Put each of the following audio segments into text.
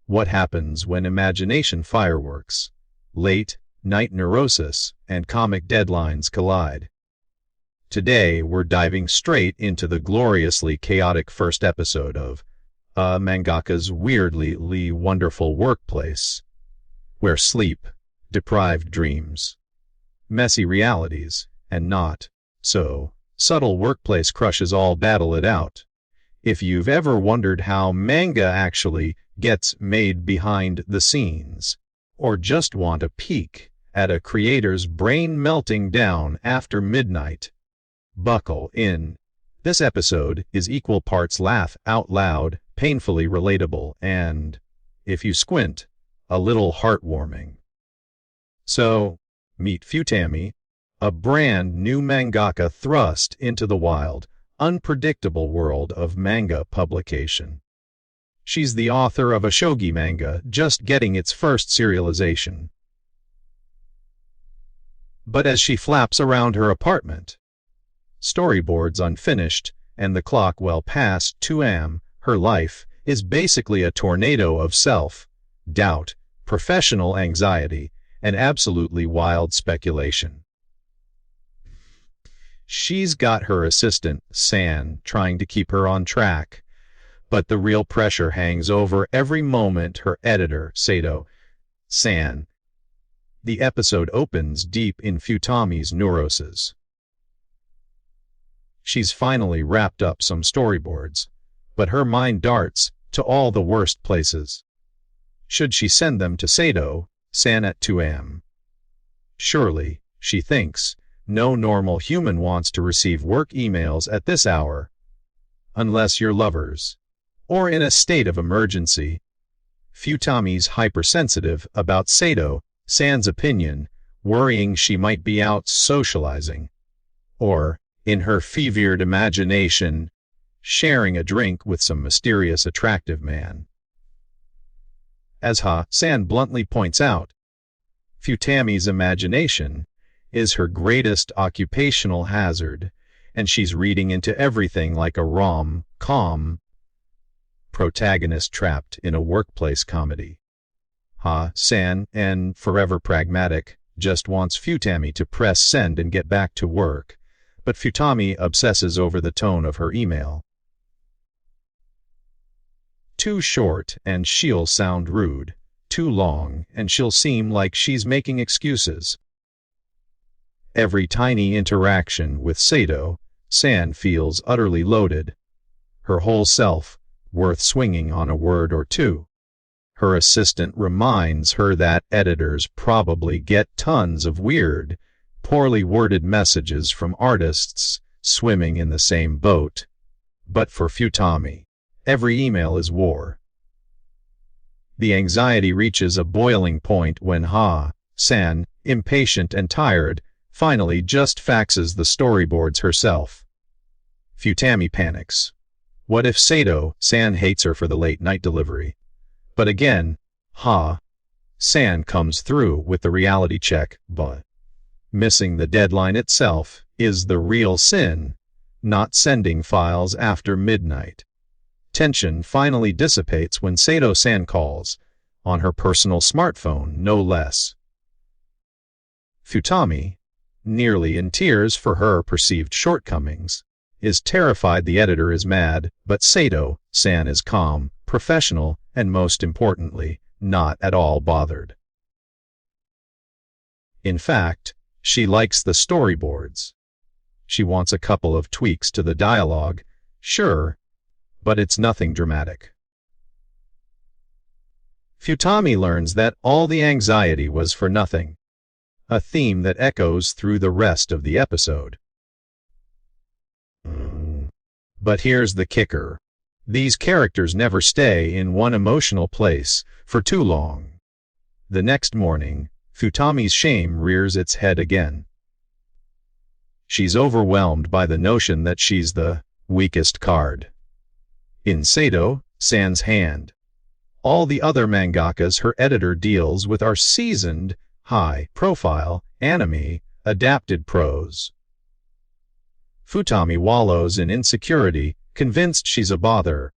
What happens when imagination fireworks, late night neurosis, and comic deadlines collide? Today, we're diving straight into the gloriously chaotic first episode of Mangaka's weirdly wonderful workplace, where sleep, deprived dreams, messy realities, and not so subtle workplace crushes all battle it out. If you've ever wondered how manga actually gets made behind the scenes, or just want a peek at a creator's brain melting down after midnight, buckle in. This episode is equal parts laugh out loud, painfully relatable, and, if you squint, a little heartwarming. So, meet Futami, a brand new mangaka thrust into the wild, unpredictable world of manga publication. She's the author of a shogi manga just getting its first serialization. But as she flaps around her apartment, storyboards unfinished and the clock well past 2 a.m., her life is basically a tornado of self-doubt, professional anxiety, and absolutely wild speculation. She's got her assistant, San, trying to keep her on track, but the real pressure hangs over every moment her editor, Sato. San. The episode opens deep in Futami's neuroses. She's finally wrapped up some storyboards, but her mind darts to all the worst places. Should she send them to Sato, San at 2 a.m.? Surely, she thinks, no normal human wants to receive work emails at this hour. Unless you're lovers, or in a state of emergency. Futami's hypersensitive about Sato, San's opinion, worrying she might be out socializing. Or, in her fevered imagination, sharing a drink with some mysterious attractive man. As San bluntly points out, Futami's imagination is her greatest occupational hazard, and she's reading into everything like a rom-com protagonist trapped in a workplace comedy. San, and forever pragmatic, just wants Futami to press send and get back to work, but Futami obsesses over the tone of her email. Too short and she'll sound rude, too long and she'll seem like she's making excuses. Every tiny interaction with Sato, San feels utterly loaded, her whole self worth swinging on a word or two. Her assistant reminds her that editors probably get tons of weird, poorly worded messages from artists swimming in the same boat. But for Futami, every email is war. The anxiety reaches a boiling point when San, impatient and tired, finally just faxes the storyboards herself. Futami panics. What if Sato, San hates her for the late night delivery? But again, San comes through with the reality check, but missing the deadline itself is the real sin, not sending files after midnight. Tension finally dissipates when Sato-san calls, on her personal smartphone, no less. Futami, nearly in tears for her perceived shortcomings, is terrified the editor is mad, but Sato-san is calm, professional, and most importantly, not at all bothered. In fact, she likes the storyboards. She wants a couple of tweaks to the dialogue, sure, but it's nothing dramatic. Futami learns that all the anxiety was for nothing, a theme that echoes through the rest of the episode. But here's the kicker. These characters never stay in one emotional place for too long. The next morning, Futami's shame rears its head again. She's overwhelmed by the notion that she's the weakest card in Sato-san's hand. All the other mangakas her editor deals with are seasoned, high-profile, anime-adapted pros. Futami wallows in insecurity, convinced she's a bother,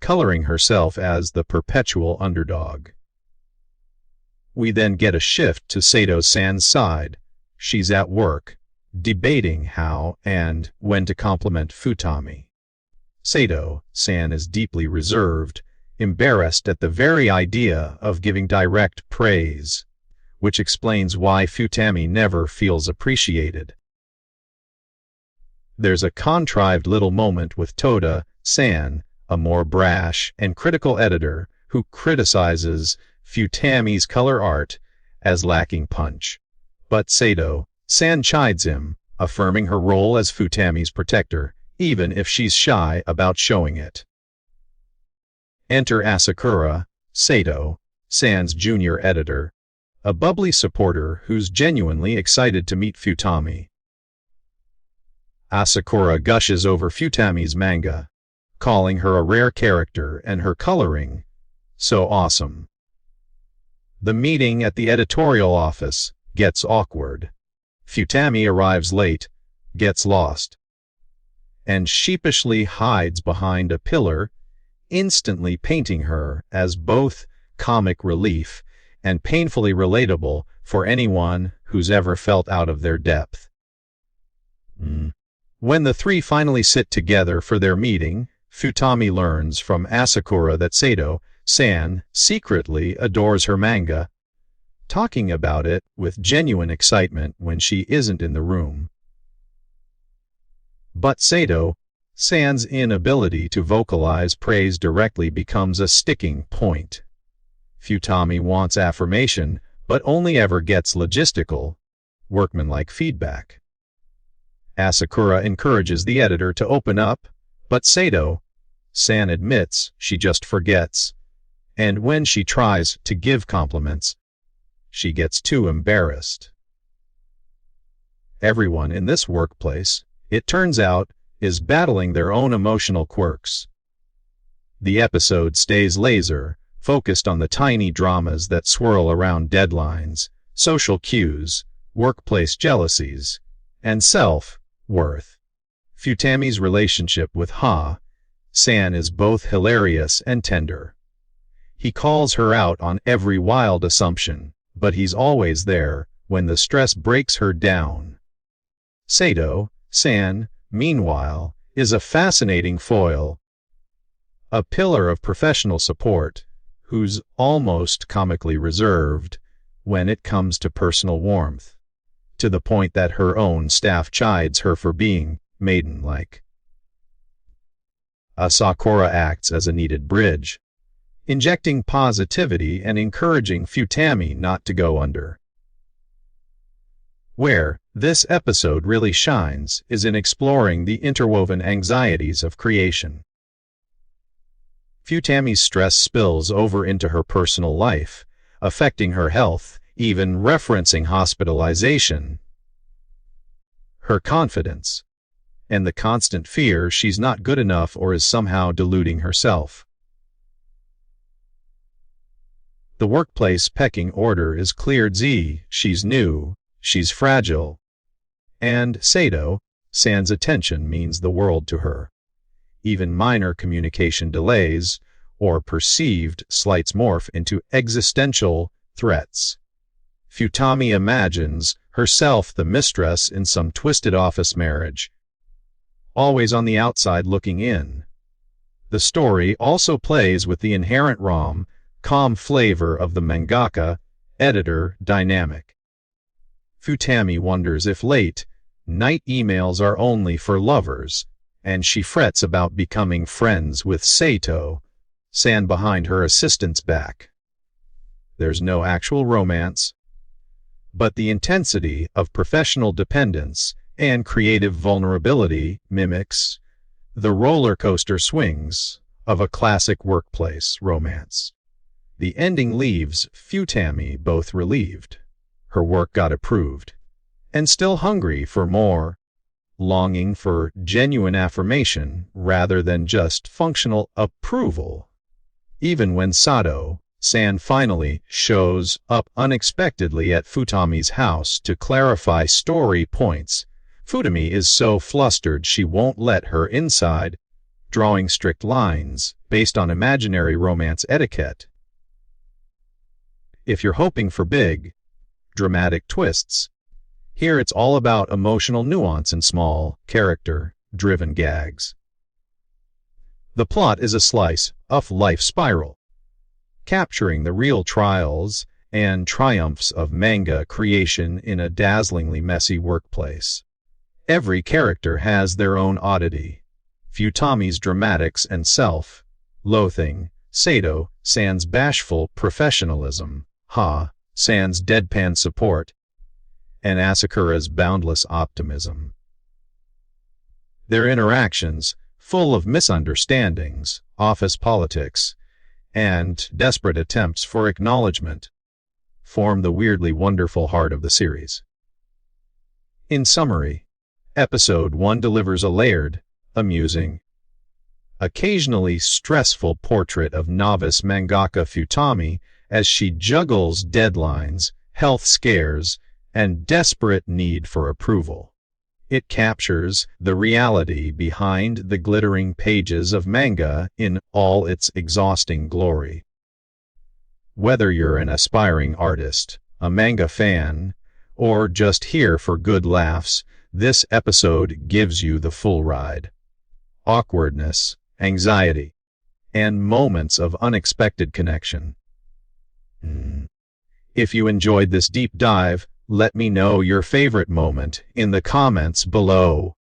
coloring herself as the perpetual underdog. We then get a shift to Sato-san's side. She's at work, debating how and when to compliment Futami. Sato-san is deeply reserved, embarrassed at the very idea of giving direct praise, which explains why Futami never feels appreciated. There's a contrived little moment with Toda-san, a more brash and critical editor who criticizes Futami's color art as lacking punch. But Sato-san chides him, affirming her role as Futami's protector, even if she's shy about showing it. Enter Asakura, Sato-san's junior editor, a bubbly supporter who's genuinely excited to meet Futami. Asakura gushes over Futami's manga, calling her a rare character and her coloring so awesome. The meeting at the editorial office gets awkward. Futami arrives late, gets lost, and sheepishly hides behind a pillar, instantly painting her as both comic relief and painfully relatable for anyone who's ever felt out of their depth. When the three finally sit together for their meeting, Futami learns from Asakura that Sato-san secretly adores her manga, talking about it with genuine excitement when she isn't in the room. But Sato-san's inability to vocalize praise directly becomes a sticking point. Futami wants affirmation, but only ever gets logistical, workmanlike feedback. Asakura encourages the editor to open up, but Sato-san admits she just forgets, and when she tries to give compliments, she gets too embarrassed. Everyone in this workplace, it turns out, is battling their own emotional quirks. The episode stays laser-focused on the tiny dramas that swirl around deadlines, social cues, workplace jealousies, and self-worth. Futami's relationship with Ha-san is both hilarious and tender. He calls her out on every wild assumption, but he's always there when the stress breaks her down. Sato-san, meanwhile, is a fascinating foil, a pillar of professional support, who's almost comically reserved when it comes to personal warmth, to the point that her own staff chides her for being maiden-like. Asakura acts as a needed bridge, injecting positivity and encouraging Futami not to go under. Where this episode really shines is in exploring the interwoven anxieties of creation. Futami's stress spills over into her personal life, affecting her health, even referencing hospitalization, her confidence, and the constant fear she's not good enough or is somehow deluding herself. The workplace pecking order is cleared: she's new, she's fragile, and Sato-san's attention means the world to her. Even minor communication delays or perceived slights morph into existential threats. Futami imagines herself the mistress in some twisted office marriage, always on the outside looking in. The story also plays with the inherent calm flavor of the mangaka editor dynamic. Futami wonders if late-night emails are only for lovers, and she frets about becoming friends with Sato-san behind her assistant's back. There's no actual romance, but the intensity of professional dependence and creative vulnerability mimics the roller coaster swings of a classic workplace romance. The ending leaves Futami both relieved, her work got approved, and still hungry for more, longing for genuine affirmation rather than just functional approval. Even when Sato-san finally shows up unexpectedly at Futami's house to clarify story points, Futami is so flustered she won't let her inside drawing strict lines based on imaginary romance etiquette. If you're hoping for big, dramatic twists, here it's all about emotional nuance and small, character-driven gags. The plot is a slice of life spiral, capturing the real trials and triumphs of manga creation in a dazzlingly messy workplace. Every character has their own oddity. Futami's dramatics and self-loathing, Sato-san's bashful professionalism, Ha-san's deadpan support, and Asakura's boundless optimism. Their interactions, full of misunderstandings, office politics, and desperate attempts for acknowledgement, form the weirdly wonderful heart of the series. In summary, Episode 1 delivers a layered, amusing, occasionally stressful portrait of novice mangaka Futami as she juggles deadlines, health scares, and desperate need for approval. It captures the reality behind the glittering pages of manga in all its exhausting glory. Whether you're an aspiring artist, a manga fan, or just here for good laughs, this episode gives you the full ride. Awkwardness, anxiety, and moments of unexpected connection. If you enjoyed this deep dive, let me know your favorite moment in the comments below.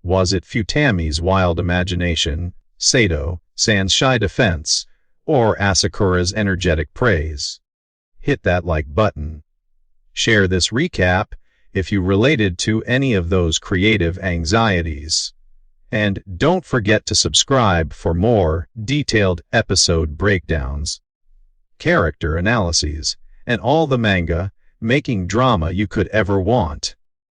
Was it Futami's wild imagination, Sato-san's shy defense, or Asakura's energetic praise? Hit that like button. Share this recap if you related to any of those creative anxieties. And don't forget to subscribe for more detailed episode breakdowns, character analyses, and all the manga making drama you could ever want.